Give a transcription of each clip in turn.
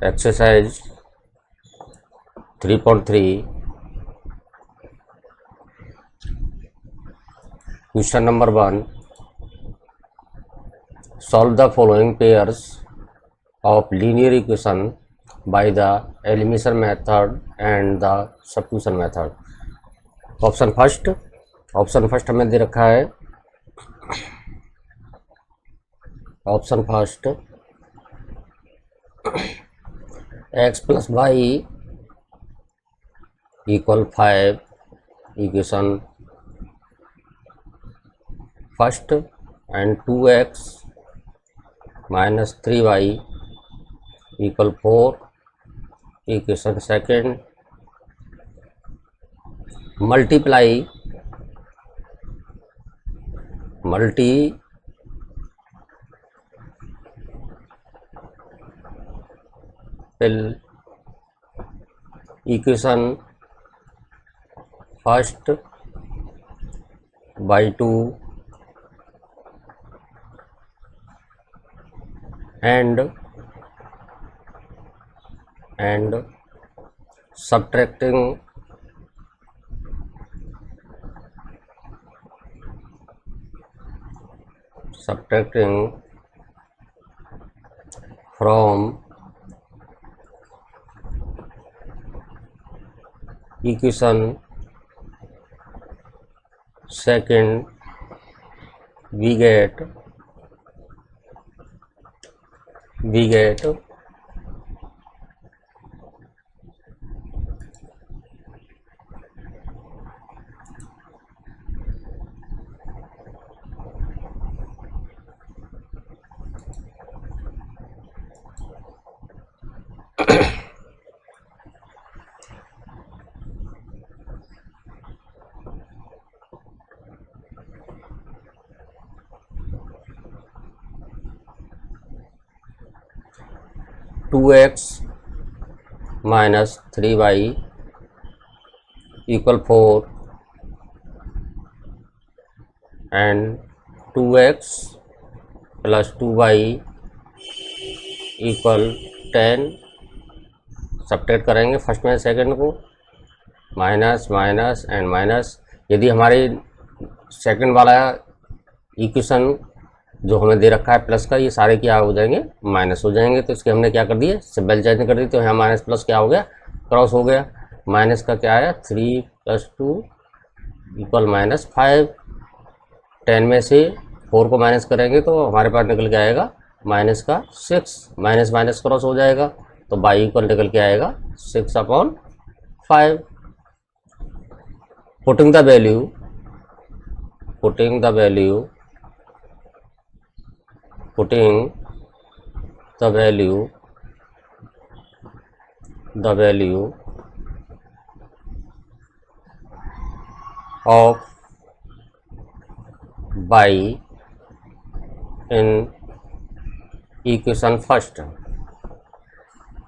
Exercise 3.3, question number 1. Solve the following pairs of linear equation by the elimination method and the substitution method. Option first हमें दे रखा है, option first x plus y equal 5, equation first, and 2x minus 3y equal 4, equation second, multiply equation first by 2 and subtracting from equation second, we get two x minus 3y equal 4 and 2x plus 2y equal 10. Subtract करेंगे first में second को, minus minus and minus. यदि हमारे second वाला equation जो हमें दे रखा है प्लस का, ये सारे क्या हो जाएंगे, माइनस हो जाएंगे. तो इसके हमने क्या कर दिए, सिंबल चेंज कर दी. तो यहाँ माइनस प्लस क्या हो गया, क्रॉस हो गया. माइनस का क्या आया, 3 + 2 इक्वल -5. 10 में से 4 को माइनस करेंगे तो हमारे पास निकल के आएगा माइनस का 6. माइनस माइनस क्रॉस हो जाएगा तो बाई इक्वल निकल के आएगा 6/5. Putting the value of by in equation first.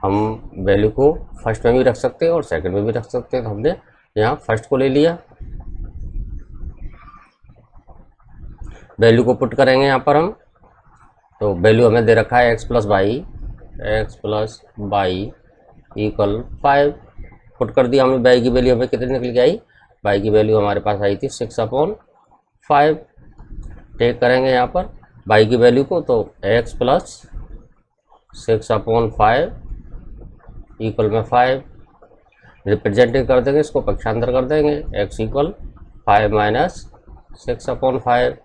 हम वैल्यू को फर्स्ट में भी रख सकते हैं और सेकंड में भी रख सकते हैं. तो हमने यहाँ फर्स्ट को ले लिया. वैल्यू को पुट करेंगे यहाँ पर हम. तो वैल्यू हमें दे रखा है x plus y equal 5. Put कर दिया हमने. वाई की वैल्यू हमें कितनी निकल के आई, वाई की वैल्यू हमारे पास आई थी 6/5. टेक करेंगे यहाँ पर वाई की वैल्यू को. तो x प्लस 6/5 इक्वल में 5. रिप्रेजेंट कर देंगे, इसको पक्षांतर कर देंगे. x equal 5 minus 6/5.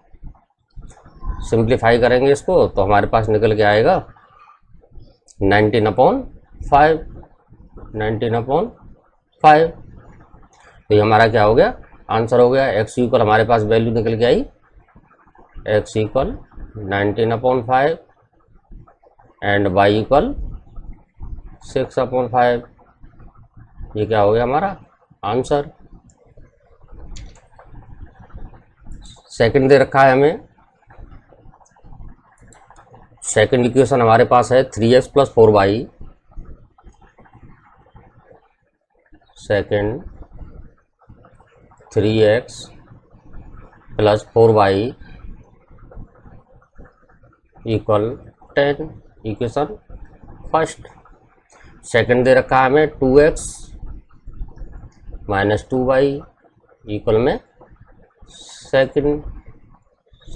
सिंप्लीफाई करेंगे इसको तो हमारे पास निकल के आएगा 19/5. तो ये हमारा क्या हो गया, आंसर हो गया. x इक्वल हमारे पास वैल्यू निकल के आई, x equal 19/5 and y equal 6/5. ये क्या हो गया हमारा आंसर. सेकंड दे रखा है हमें. सेकंड इक्वेशन हमारे पास है 3x + 4y. Second 3x + 4y equal 10, equation first. Second दे रखा है हमें 2x माइनस 2y इक्वल में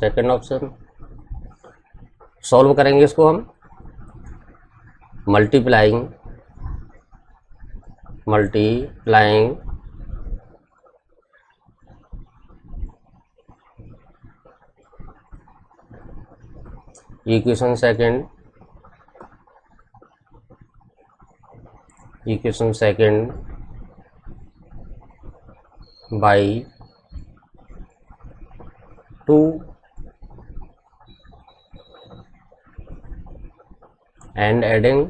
सेकंड ऑप्शन। सॉल्व करेंगे इसको हम, multiplying equation second by 2 and adding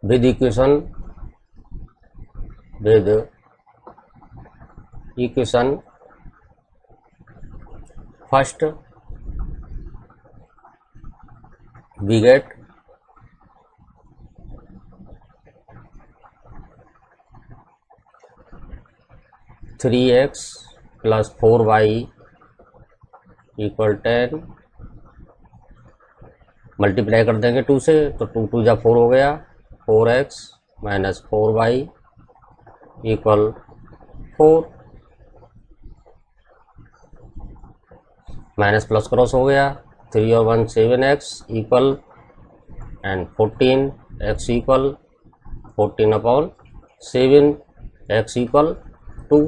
with equation first we get 3x plus 4y equal 10। Multiply कर देंगे 2 से तो 2 2 जा 4 हो गया, 4x minus 4y equal 4, minus plus cross हो गया, 3 और 1 7x equal and 14x equal 14/7 x equal 2।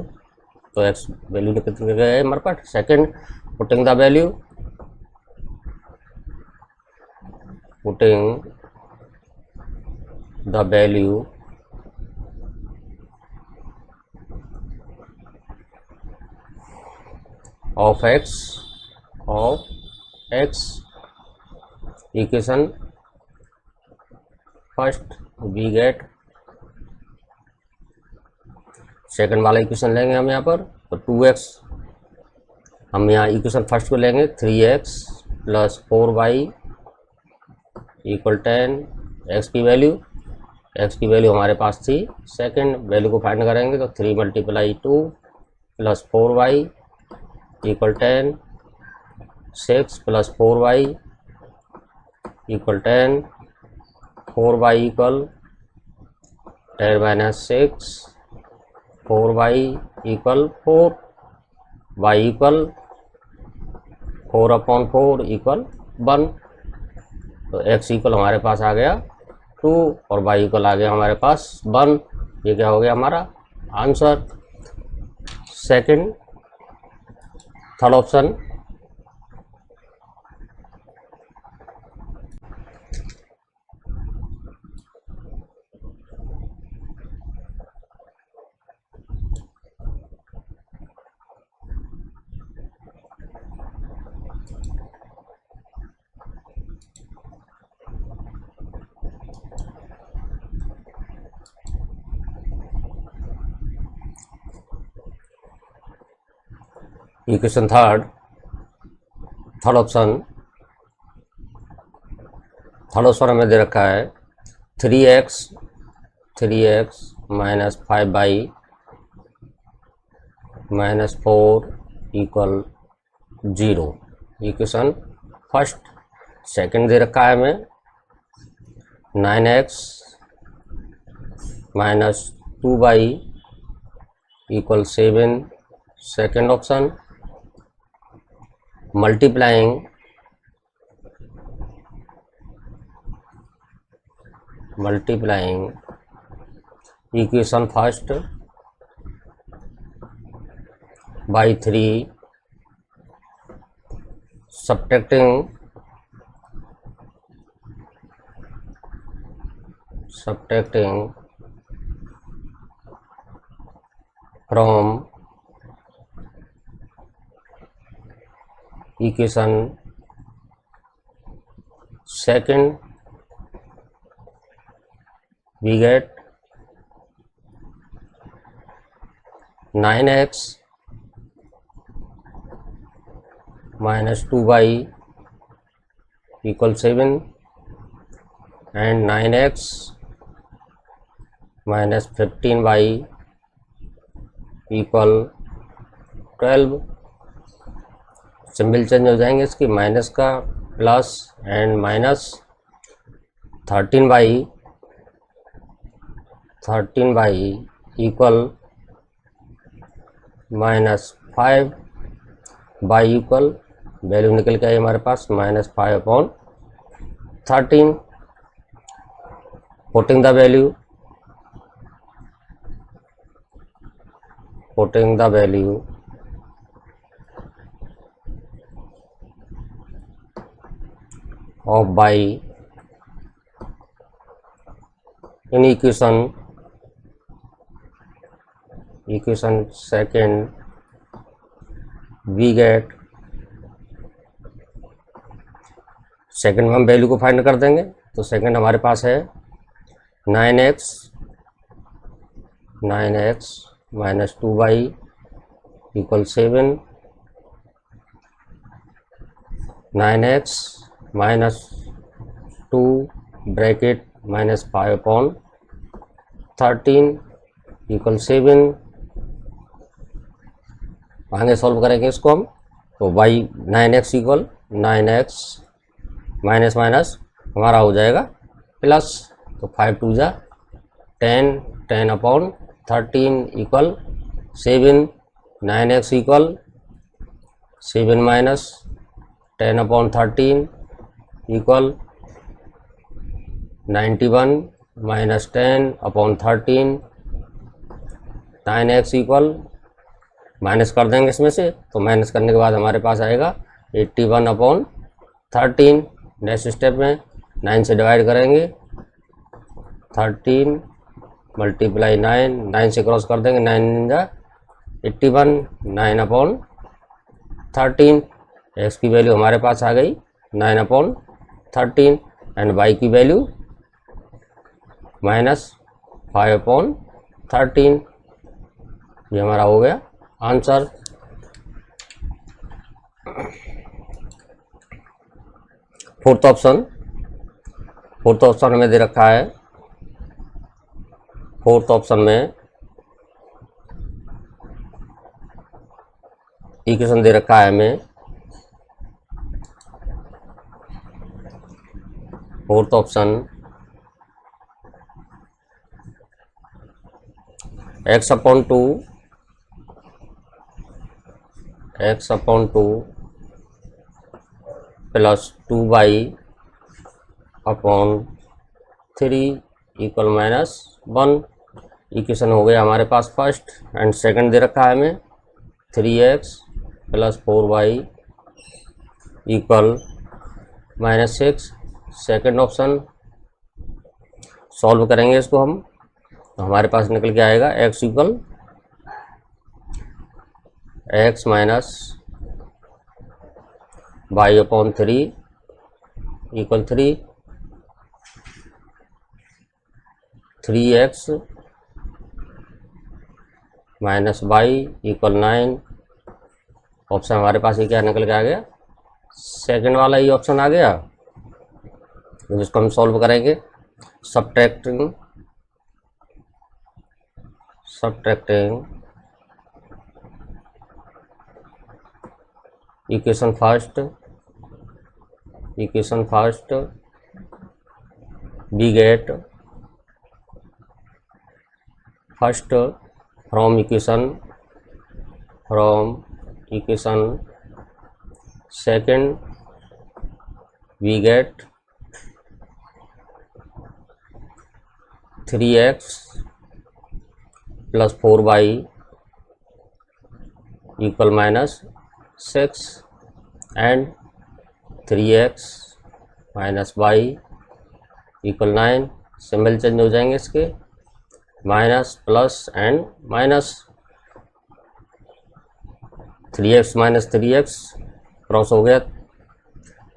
तो x वैल्यू कितने गए हमारे पास? Second putting the value of x equation first we get second वाला इक्वेशन लेंगे हम यहाँ पर, तो 2x हम यहाँ इक्वेशन फर्स्ट को लेंगे, 3x plus 4y equal 10। x की वैल्यू हमारे पास थी, सेकंड वैल्यू को फाइंड करेंगे तो 3 × 2 plus 4y equal 10, 6 plus 4y equal 10, 4y equal 10 minus 6, 4y equal 4, y equal 4/4 equal 1। तो x इक्वल हमारे पास आ गया 2 और y इक्वल आ गया हमारे पास 1। ये क्या हो गया हमारा आंसर। Third option equation third option हमें दे रखा है 3x minus 5y minus 4 equal 0। Equation first. Second दे रखा है हमें 9x minus 2y equal 7। Second option. Multiplying equation first by 3 subtracting from equation second we get 9x minus 2y equal 7 and 9x minus 15y equal 12. Symbol change हो जाएंगे इसकी, minus का plus and minus 13 by equal -5 by equal value निकल के आई हमारे पास -5/13। Putting the value of by in equation second we get, second में हम value को फाइंड कर देंगे। तो सेकंड हमारे पास है 9x minus 2y equal 7, 9x minus 2 bracket -5/13 equal 7। आगे सॉल्व करेंगे इसको हम, तो y 9x equal 9x minus minus हमारा हो जाएगा प्लस, तो 5 2 जा 10, 10/13 equal 7, 9x equal 7 minus 10/13 equal 91 minus 10/13, 9x equal minus कर देंगे इसमें से, तो माइनस करने के बाद हमारे पास आएगा 81/13। नेक्स्ट स्टेप में 9 से डिवाइड करेंगे, 13 मल्टीप्लाई 9 से क्रॉस कर देंगे, 9 जा 81, 9/13। एक्स की वैल्यू हमारे पास आ गई 9/13 एंड वाई की वैल्यू -5/13। ये हमारा हो गया आंसर। फोर्थ ऑप्शन में दे रखा है, फोर्थ ऑप्शन में इक्वेशन दे रखा है हमें, fourth option x/2 plus 2y/3 equal -1। Equation हो गया हमारे पास फर्स्ट, एंड सेकंड दे रखा है हमें 3x plus 4y equal -6। Second option solve करेंगे इसको हम, तो हमारे पास निकल के आएगा x equal x minus y/3 equal 3, 3x minus y equal 9। Option हमारे पास ये क्या निकल के आ गया, सेकंड वाला ही ऑप्शन आ गया, जिसको हम सॉल्व करेंगे। Subtracting equation first we get first from equation second we get 3x plus 4y equal -6 and 3x minus y equal 9। Symbol change हो जाएंगे इसके, minus plus and minus, 3x minus 3x cross हो गया,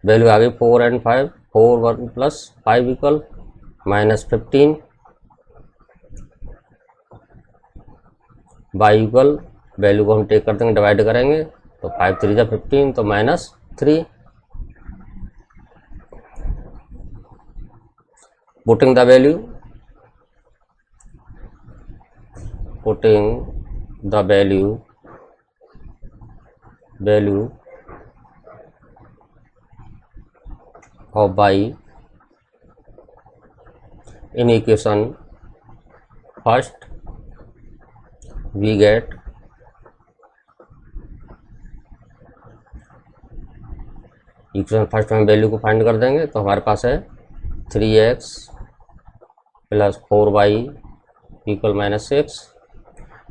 value आ गई 4 and 5, 4 1 plus 5 equal -15। y equal value को हम take कर देंगे, डिवाइड करेंगे, तो 5 3 जा 15, तो -3। putting the value of y in equation first we get equation first में वैल्यू को फाइंड कर देंगे तो हमारे पास है 3x plus 4y equal -6।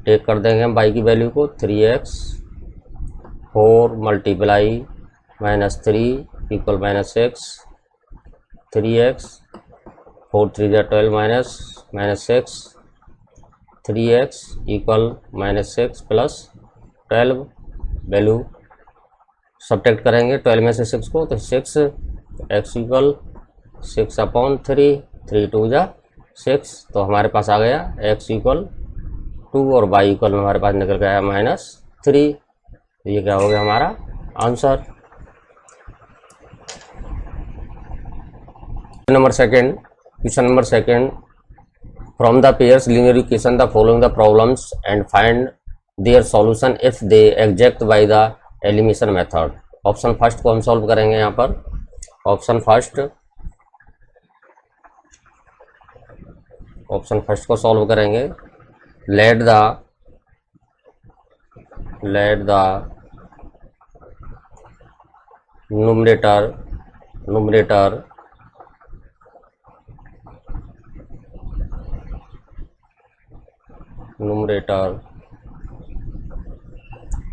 Take कर देंगे हम y की वैल्यू को 3x 4 multiply -3 equal -6 3x 4 3 12 -6 3x equal -6 plus 12 value subtract करेंगे 12 में से 6 को तो 6 x इक्वल 6/3 3 2 जा 6 तो हमारे पास आ गया x इक्वल 2 और y इक्वल हमारे पास निकल गया -3। तो ये क्या हो गया हमारा answer. Question number second from the pairs linear equation the following the problems and find their solution if they exact by the elimination method. Option first को हम सॉल्व करेंगे यहाँ पर। ऑप्शन फर्स्ट को सॉल्व करेंगे। Let the numerator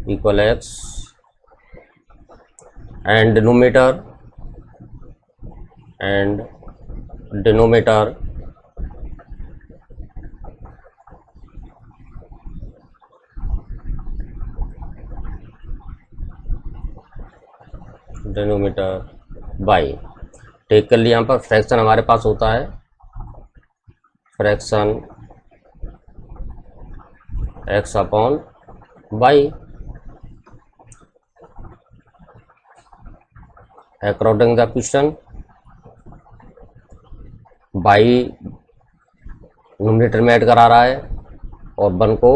equal x and denominator y. Take कर लिया। यहाँ पर फ्रैक्शन हमारे पास होता है fraction x/y। According the question by numerator में ऐड करा रहा है और 1 को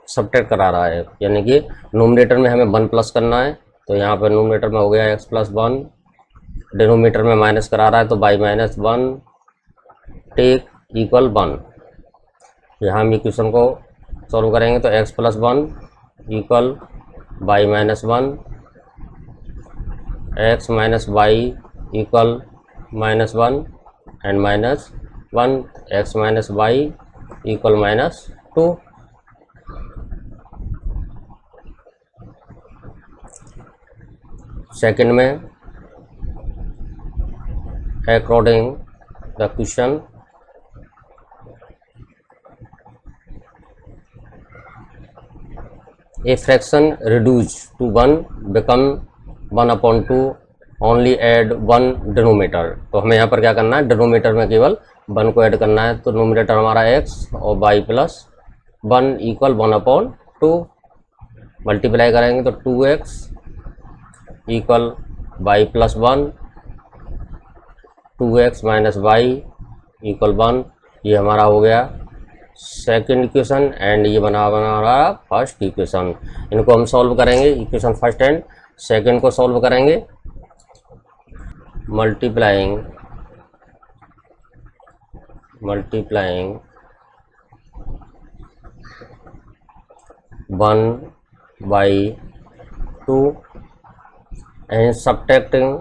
सब्ट्रैक्ट करा रहा है, यानी कि न्यूमरेटर में हमें 1 प्लस करना है तो यहाँ पर न्यूमरेटर में हो गया x + 1, डिनोमिनेटर में माइनस करा रहा है तो बाई -1 टेक इक्वल 1। यहाँ हम इक्वेशन को सॉल्व करेंगे तो x + 1 equal by -1 x - y equal -1 एंड -1 x - y इक्वल -2। सेकंड में according the question a fraction reduce to 1 become 1/2 only add 1 denominator. तो हमें यहाँ पर क्या करना है, डिनोमिनेटर में केवल 1 को ऐड करना है। तो डिनोमिनेटर हमारा x और y + 1 इक्वल 1/2 मल्टीप्लाई करेंगे तो 2x equal y + 1 2x - y equal 1। ये हमारा हो गया सेकंड इक्वेशन एंड ये बना रहा फर्स्ट इक्वेशन। इनको हम सॉल्व करेंगे। इक्वेशन फर्स्ट एंड सेकंड को सॉल्व करेंगे। Multiplying 1/2 and subtracting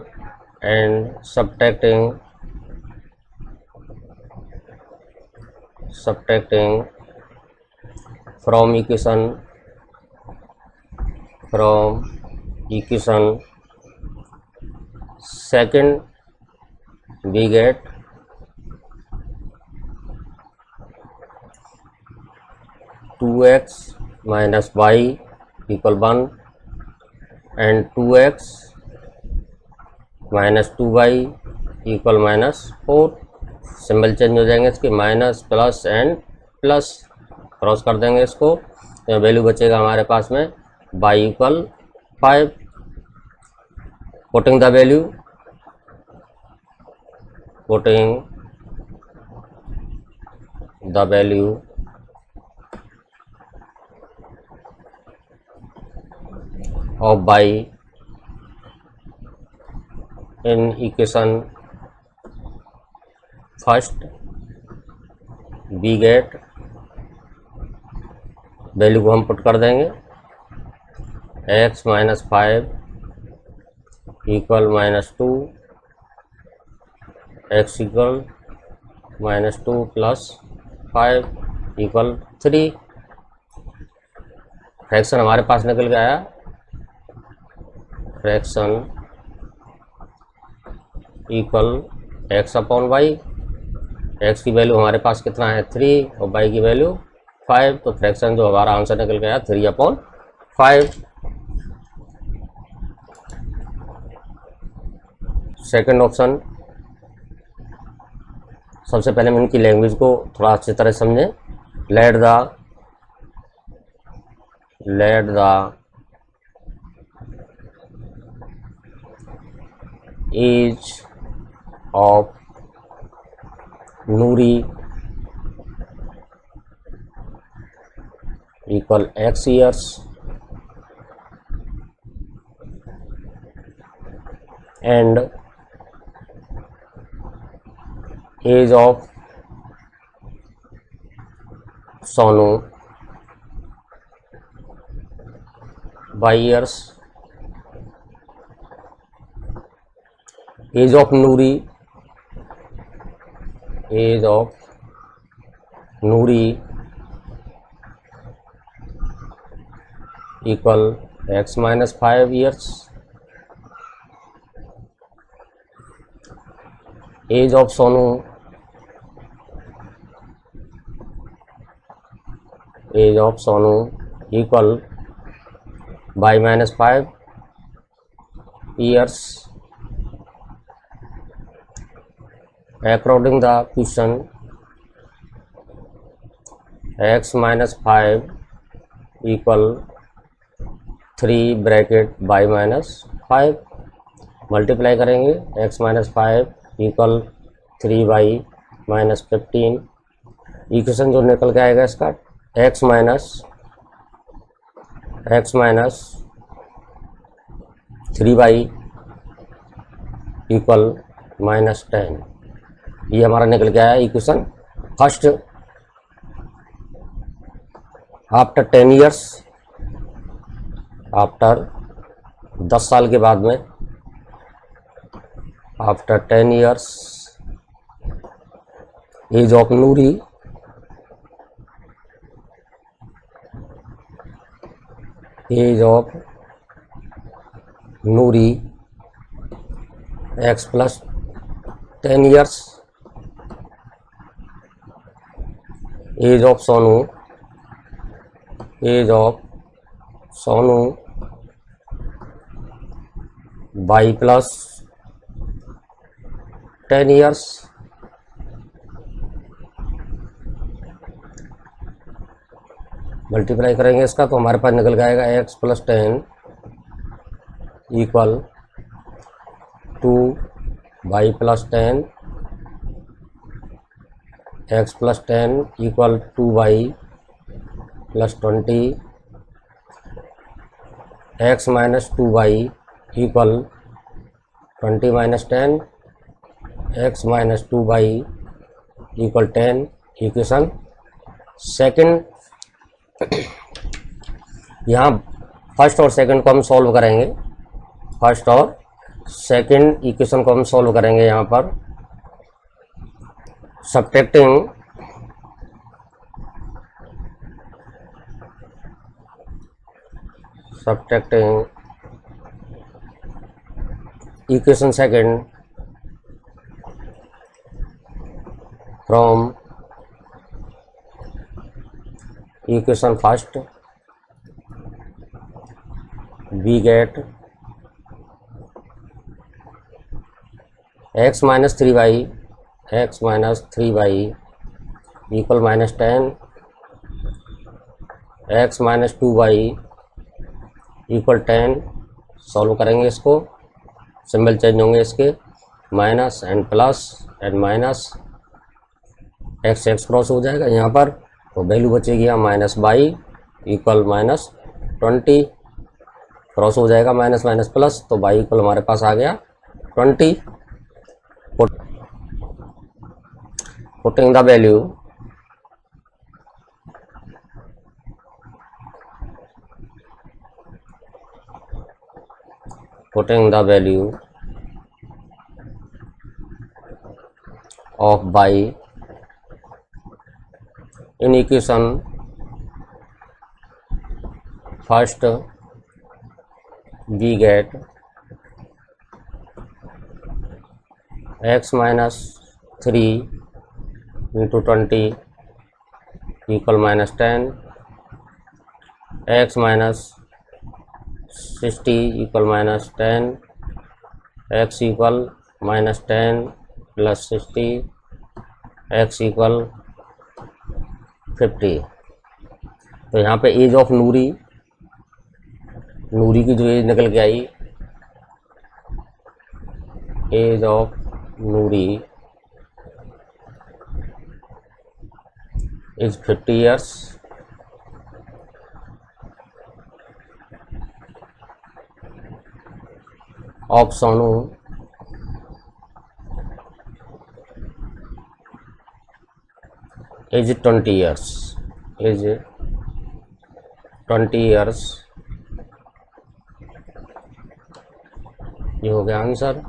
from equation second we get 2x - y equal 1 and 2x - 2y equal -4। Symbol change हो जाएंगे इसके, minus plus and plus cross कर देंगे इसको तो वैल्यू बचेगा हमारे पास में y equal 5। Putting the value of y in equation first we get, value को हम पुट कर देंगे, x minus 5 equal -2, x equal -2 plus 5 equal 3। Fraction हमारे पास निकल के आया, fraction equal x upon y. x की वैल्यू हमारे पास कितना है 3 और y की वैल्यू 5, तो फ्रैक्शन जो हमारा आंसर निकल गया 3/5। सेकंड ऑप्शन, सबसे पहले हम इनकी लैंग्वेज को थोड़ा अच्छी तरह समझें। Let the age of Noori equal x years and age of Sonu by years, age of Noori equal x minus 5 years, age of Sonu equal by minus 5 years according the question x minus 5 equal 3 bracket by minus 5, multiply करेंगे x minus 5 equal 3 by minus 15। Equation जो निकल के आएगा इसका x minus 3y equal -10, ये हमारा निकल के आया equation first. After 10 years, after 10 साल के बाद में, after 10 years age of Noori x plus 10 years, age of Sonu y plus 10 years, multiply करेंगे इसका तो हमारे पास निकल जाएगा x plus 10 equal 2y plus 10, x plus 10 equal 2y plus 20, x minus 2y equal 20 minus 10, x minus 2y equal 10। Equation second, यहाँ first और second को हम सॉल्व करेंगे, फर्स्ट और सेकंड इक्वेशन को हम सॉल्व करेंगे। यहाँ पर subtracting equation second from equation first, we get x minus 3y equal -10, x minus 2y equal 10। Solve करेंगे इसको, सिंबल चेंज होंगे इसके, minus and plus and minus, x cross हो जाएगा यहाँ पर, तो वैल्यू बचेगी यहाँ -y इक्वल -20, क्रॉस हो जाएगा माइनस माइनस प्लस, तो y इक्वल हमारे पास आ गया 20। putting the value of by in equation first, we get x minus 3 into 20 equal minus 10, x minus 60 equal minus 10, x equal minus 10 plus 60, x equal 50। तो यहाँ पे as of नूरी की जो age निकल के आई, age of Noori is 50 years। Of Sonu is 20 years, is 20 years। ये हो गया answer.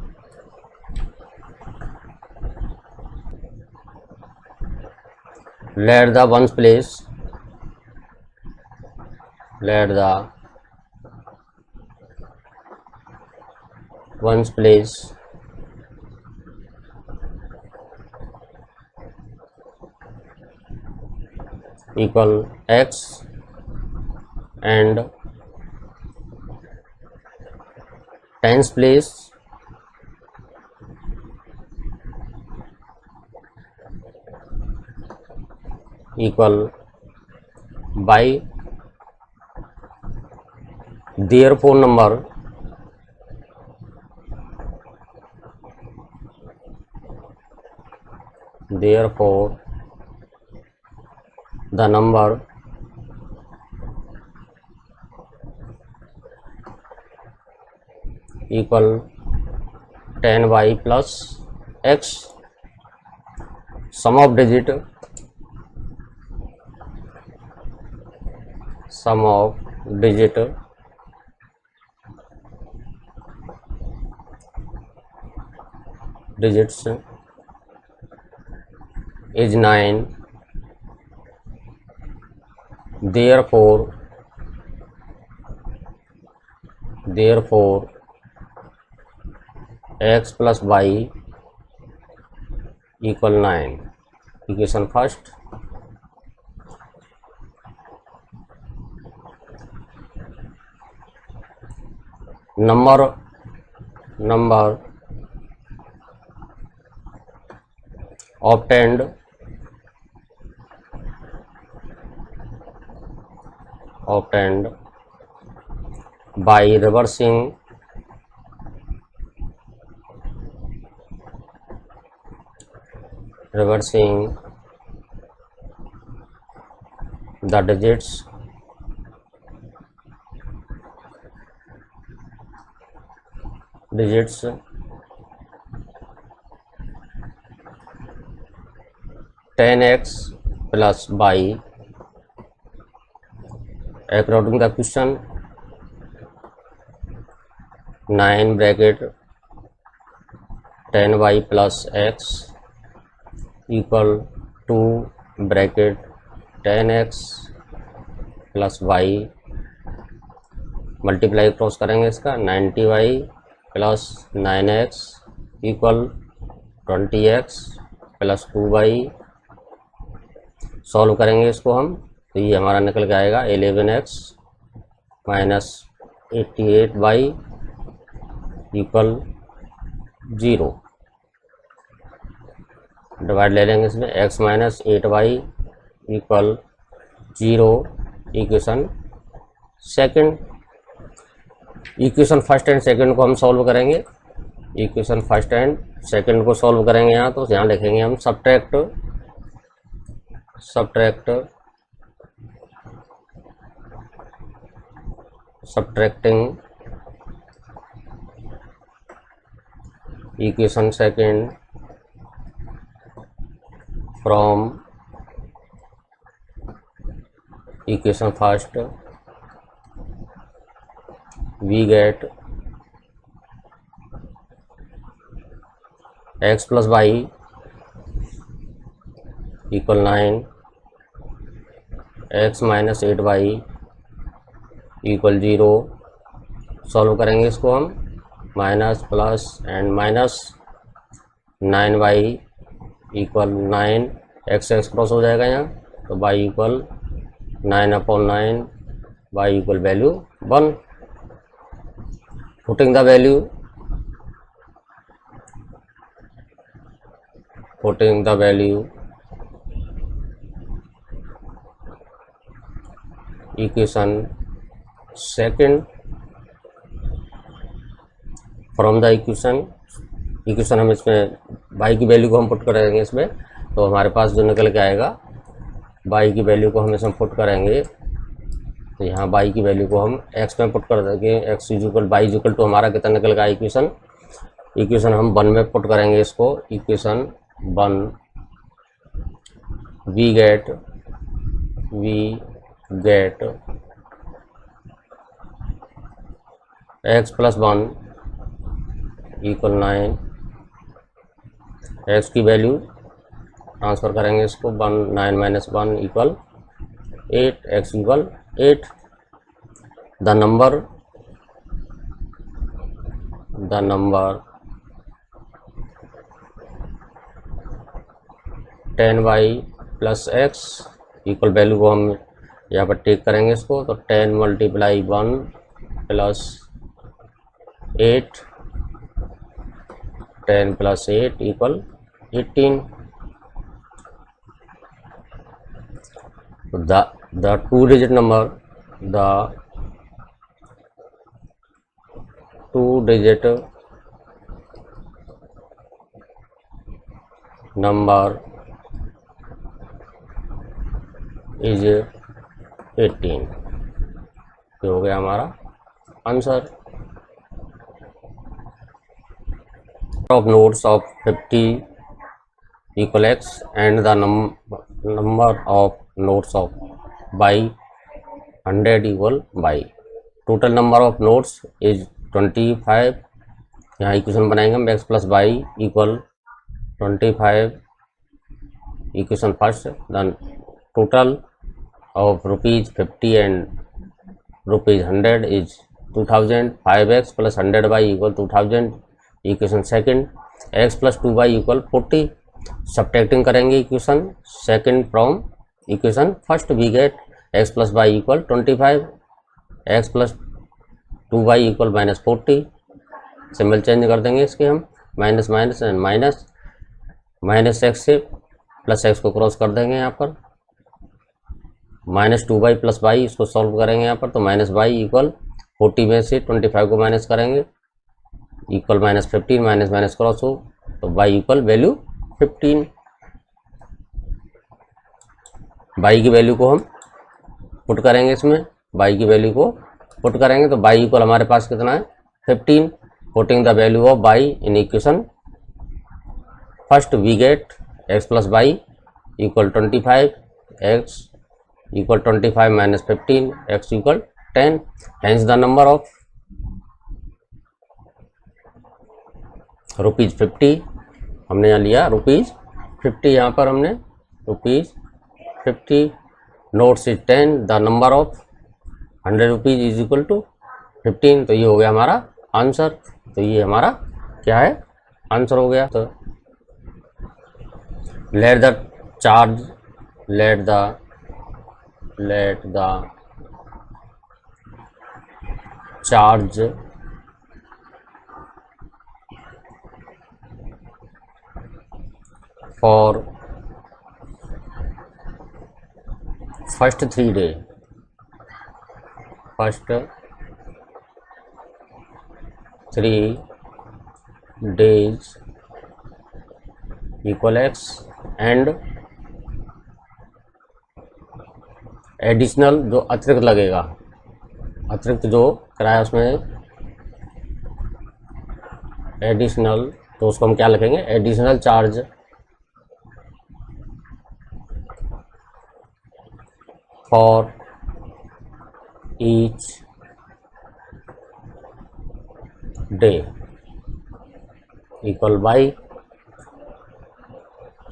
Let the ones place, let the ones place equal x and tens place equal by therefore number the number equal 10y plus x, sum of digit digits is 9, therefore x plus y equal 9। Equation first. Number obtained by reversing the digits digits 10x plus y according the question 9 bracket 10y plus x equal 2 bracket 10x plus y multiply cross करेंगे इसका 90y plus 9x equal 20x plus 2y। Solve करेंगे इसको हम, तो ये हमारा निकल के आएगा 11x minus 88y equal 0। Divide ले लेंगे इसमें, x minus 8y equal 0। Equation second. Equation first and second को हम सॉल्व करेंगे। इक्वेशन फर्स्ट एंड सेकंड को सॉल्व करेंगे यहाँ, तो यहाँ लिखेंगे हम subtracting equation second from equation first we get x plus y equal 9, x minus 8y equal 0। Solve करेंगे इसको हम, minus plus and minus, 9y equal 9, x x cross हो जाएगा यहाँ, तो y equal 9/9, y equal value 1। Putting the value equation second from the equation हम इसमें y की वैल्यू को हम पुट करेंगे इसमें, तो हमारे पास जो निकल के आएगा y की वैल्यू को हम इसमें पुट करेंगे, तो यहाँ y की वैल्यू को हम x में पुट कर देंगे, x equal y equal two हमारा कितना निकल गया इक्वेशन हम 1 में पुट करेंगे इसको, equation 1 we get x plus 1 equal 9, x की वैल्यू ट्रांसफ़र करेंगे इसको, 9 minus 1 equal 8, x equal 8। The number 10y plus x equal value को हम यहाँ पर टेक करेंगे इसको, तो 10 multiply 1 plus 8, 10 plus 8 equal 18। The two-digit number is 18। ये हो गया हमारा answer. of nodes of 50 equal x and the number of nodes of by 100 equal by total number of nodes is 25। यहाँ इक्वेशन बनाएंगे हम x plus y equal 25 equation first, then total of ₹50 and ₹100 is 2000, 5x plus 100y equal 2000 equation second, x plus 2y equal 40। Subtracting करेंगे equation second from equation first, we get x plus y equal 25, x plus 2y equal minus 40। Symbol change कर देंगे इसके हम, minus minus and minus, minus x से plus x को cross कर देंगे यहाँ पर, माइनस 2y प्लस वाई, इसको सॉल्व करेंगे यहाँ पर, तो माइनस वाई इक्वल 40 में से 25 को माइनस करेंगे equal minus 15, minus minus cross हो, तो y इक्वल वैल्यू 15। y की वैल्यू को हम पुट करेंगे इसमें, y की वैल्यू को पुट करेंगे, तो y इक्वल हमारे पास कितना है 15। Putting the value of y in equation first, we get x plus y equal 25, x equal 25 minus 15, x equal 10। Hence the number of ₹50 हमने यहाँ लिया, ₹50 यहाँ पर हमने ₹50, notes is 10, the number of ₹100 is equal to 15। तो ये हो गया हमारा आंसर। तो ये हमारा क्या है, आंसर हो गया। तो let the charge for first 3 days, first 3 days equal x and additional जो अतिरिक्त लगेगा, अतिरिक्त जो किराया उसमें एडिशनल, तो उसको हम क्या लिखेंगे, additional charge for each day equal by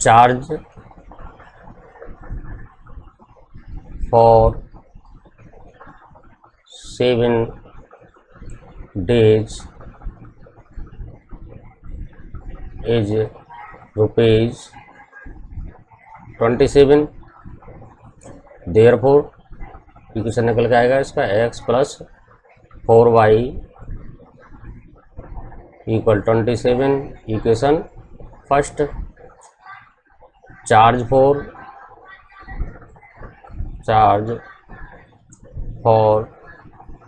charge for 7 days is ₹27। Therefore equation निकल के आएगा इसका x plus 4y equal 27 equation first. Charge for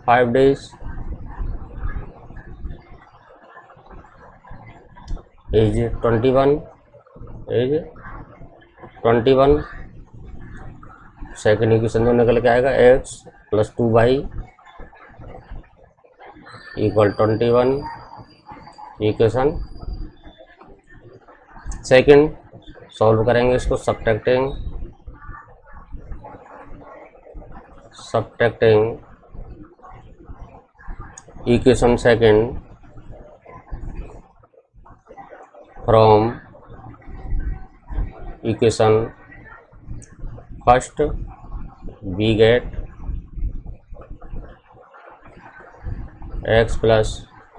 5 days is 21 second equation जो निकल के आएगा x plus 2y equal 21 equation second. Solve करेंगे इसको subtracting equation second from equation first we get x plus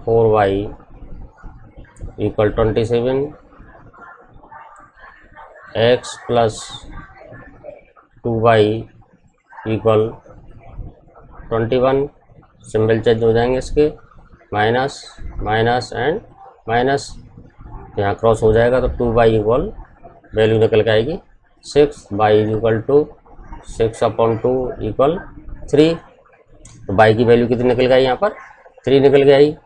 4y equal 27, x plus 2y equal 21। Symbol change हो जाएंगे इसके, minus minus and minus यहाँ क्रॉस हो जाएगा तो 2y इक्वल वैल्यू निकल के आएगी 6, y इक्वल टू 6/2 इक्वल 3। तो y की वैल्यू कितनी निकल गई यहाँ पर 3 निकल के आई।